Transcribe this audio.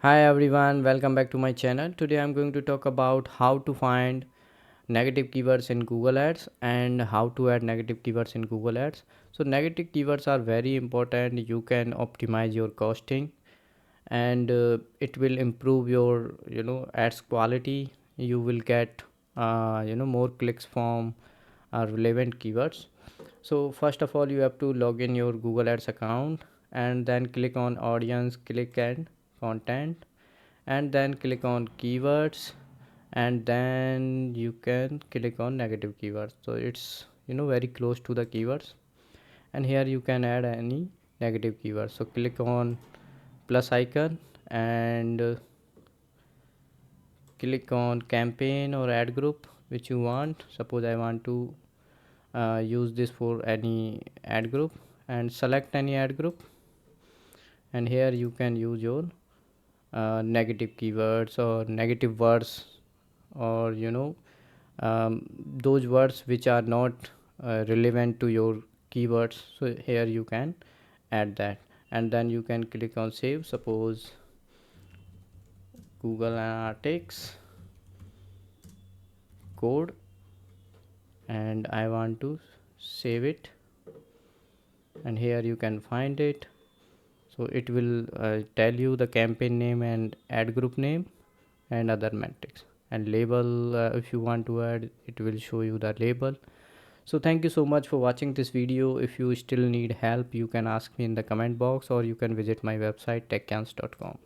Hi everyone, welcome back to my channel. Today I'm going to talk about how to find negative keywords in Google Ads and how to add negative keywords in Google Ads. So negative keywords are very important. You can optimize your costing and it will improve your ads quality. You will get more clicks from relevant keywords. So first of all, you have to log in your Google Ads account and then click on audience, click and content, and then click on keywords, and then you can click on negative keywords. So it's very close to the keywords, and here you can add any negative keywords. So click on plus icon and click on campaign or ad group which you want. Suppose I want to use this for any ad group, and select any ad group, and here you can use your negative keywords or negative words, or those words which are not relevant to your keywords. So here you can add that, and then you can click on save. Suppose Google Analytics code, and I want to save it, and here you can find it. So it will tell you the campaign name and ad group name and other metrics, and label, if you want to add, it will show you the label. So thank you so much for watching this video. If you still need help, you can ask me in the comment box, or you can visit my website techcans.com.